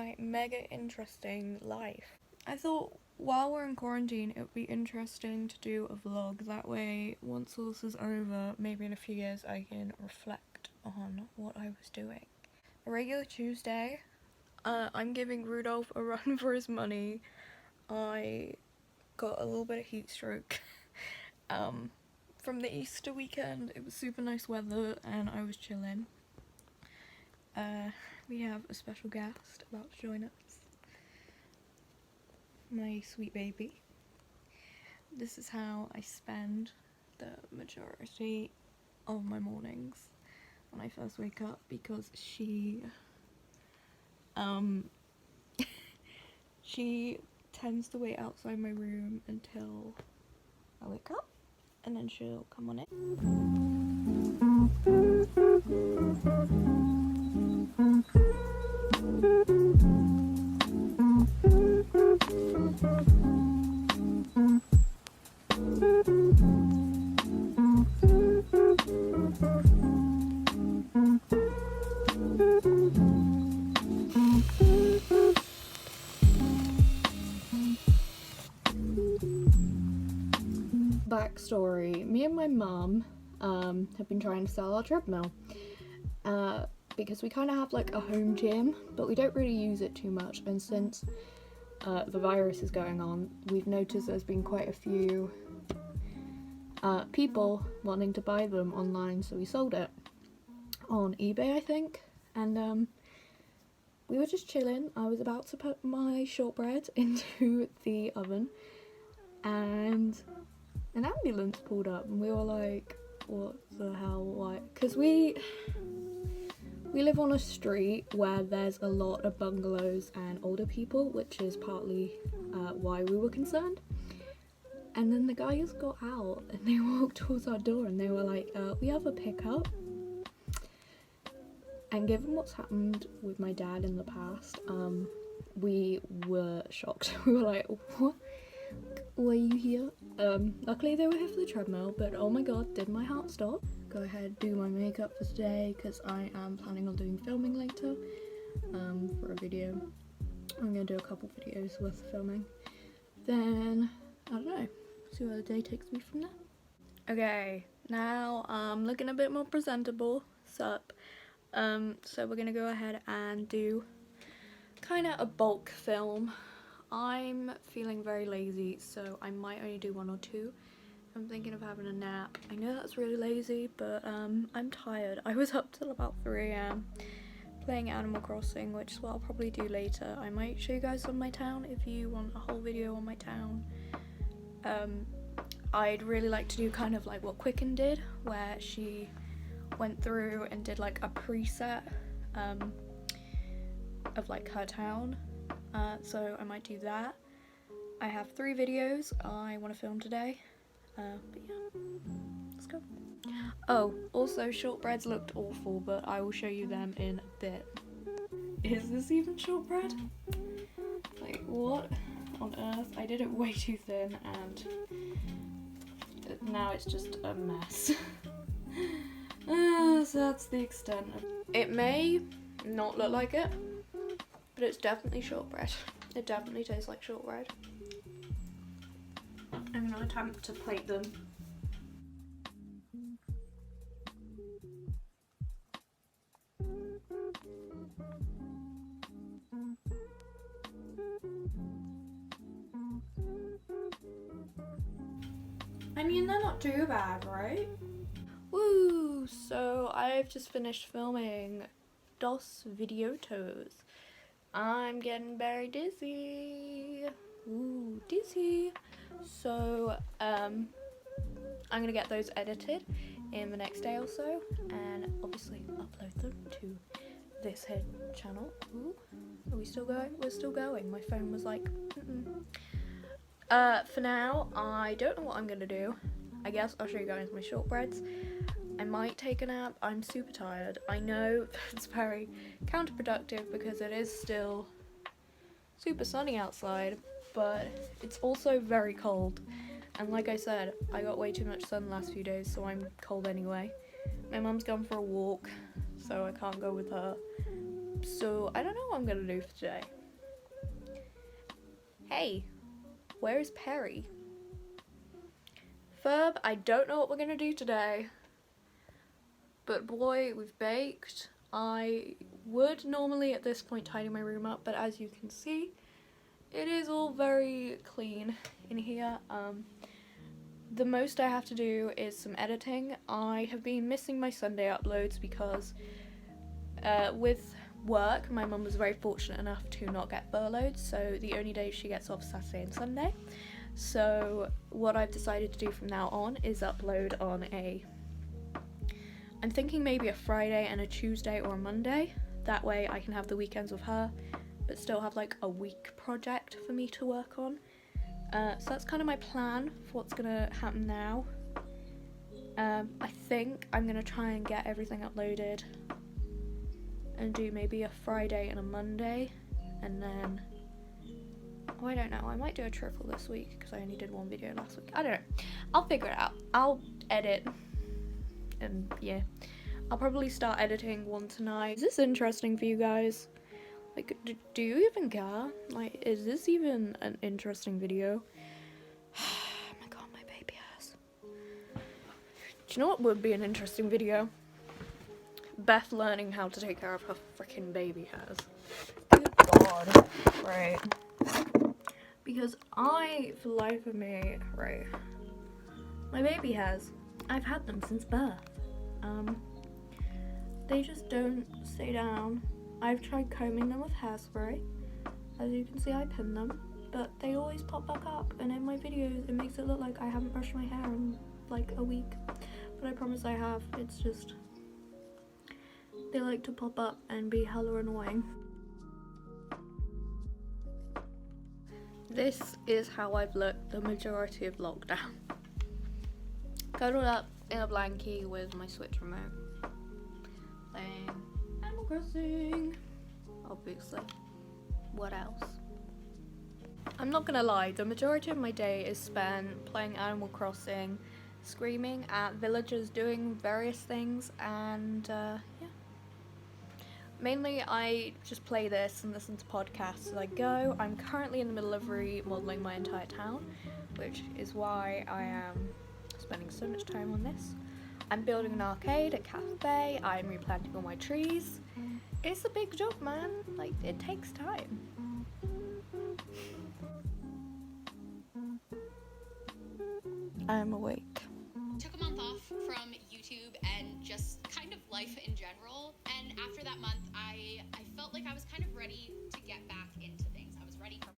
my mega interesting life. I thought while we're in quarantine it would be interesting to do a vlog, that way once all this is over, maybe in a few years I can reflect on what I was doing. A regular Tuesday, I'm giving Rudolph a run for his money. I got a little bit of heat stroke from the Easter weekend. It was super nice weather and I was chilling. We have a special guest about to join us. My sweet baby. This is how I spend the majority of my mornings when I first wake up, because she she tends to wait outside my room until I wake up, and then she'll come on in. Backstory: me and my mum have been trying to sell our treadmill because we kind of have like a home gym, but we don't really use it too much, and since the virus is going on, we've noticed there's been quite a few people wanting to buy them online, so we sold it on eBay, I think. And we were just chilling. I was about to put my shortbread into the oven and an ambulance pulled up, and we were like, what the hell, why? Because we live on a street where there's a lot of bungalows and older people, which is partly why we were concerned. And then the guys got out and they walked towards our door and they were like, we have a pickup. And given what's happened with my dad in the past, we were shocked. We were like, what? Why are you here? Luckily they were here for the treadmill, but oh my god, did my heart stop. Go ahead, do my makeup for today because I am planning on doing filming later for a video. I'm gonna do a couple videos worth of filming. Then, I don't know, see where the day takes me from there. Okay, now I'm looking a bit more presentable. Sup? So we're gonna go ahead and do kind of a bulk film. I'm feeling very lazy, so I might only do one or two. I'm thinking of having a nap. I know that's really lazy, but I'm tired. I was up till about 3 AM playing Animal Crossing, which is what I'll probably do later. I might show you guys on my town if you want a whole video on my town. I'd really like to do kind of like what Quicken did, where she went through and did like a preset of like her town. So I might do that. I have 3 videos I want to film today. But yeah, let's go. Oh, also shortbreads looked awful, but I will show you them in a bit. Is this even shortbread? Like, what on earth? I did it way too thin and now it's just a mess. So that's the extent of it. It may not look like it, but it's definitely shortbread. It definitely tastes like shortbread. I'm gonna attempt to plate them. I mean, they're not too bad, right? Woo! So I've just finished filming dos videotos. I'm getting very dizzy. Ooh, dizzy. So I'm gonna get those edited in the next day or so, and obviously upload them to this here channel. Ooh, are we still going? We're still going. My phone was like, for now, I don't know what I'm gonna do. I guess I'll show you guys my shortbreads. I might take a nap. I'm super tired. I know that's very counterproductive because it is still super sunny outside, but it's also very cold. And like I said, I got way too much sun the last few days, so I'm cold anyway. My mum's gone for a walk, so I can't go with her. So I don't know what I'm gonna do for today. Hey, where's Perry? Ferb, I don't know what we're gonna do today, but boy, we've baked. I would normally at this point tidy my room up, but as you can see, it is all very clean in here. The most I have to do is some editing. I have been missing my Sunday uploads because with work, my mum was very fortunate enough to not get furloughed, so the only days she gets off Saturday and Sunday. So what I've decided to do from now on is upload on I'm thinking maybe a Friday and a Tuesday or a Monday. That way I can have the weekends with her, but still have like a week project for me to work on. So that's kind of my plan for what's gonna happen now. I think I'm gonna try and get everything uploaded and do maybe a Friday and a Monday, and then, oh, I don't know, I might do a triple this week because I only did one video last week. I don't know, I'll figure it out. I'll edit, and yeah, I'll probably start editing one tonight. Is this interesting for you guys? Like, do you even care? Like, is this even an interesting video? Oh my god, my baby hairs. Do you know what would be an interesting video? Beth learning how to take care of her freaking baby hairs. Good god. Right. Because for the life of me, right, my baby hairs, I've had them since birth. They just don't stay down. I've tried combing them with hairspray. As you can see, I pin them, but they always pop back up, and in my videos it makes it look like I haven't brushed my hair in like a week, but I promise I have. It's just, they like to pop up and be hella annoying. This is how I've looked the majority of lockdown. Cuddled up in a blankie with my Switch remote, playing Animal Crossing, obviously. What else? I'm not gonna lie, the majority of my day is spent playing Animal Crossing, screaming at villagers doing various things, and yeah. Mainly I just play this and listen to podcasts as I go. I'm currently in the middle of remodeling my entire town, which is why I am spending so much time on this. I'm building an arcade, a cafe, I'm replanting all my trees. It's a big job, man. Like, it takes time. I'm awake. Took a month off from YouTube and just kind of life in general. And after that month, I felt like I was kind of ready to get back into things. I was ready for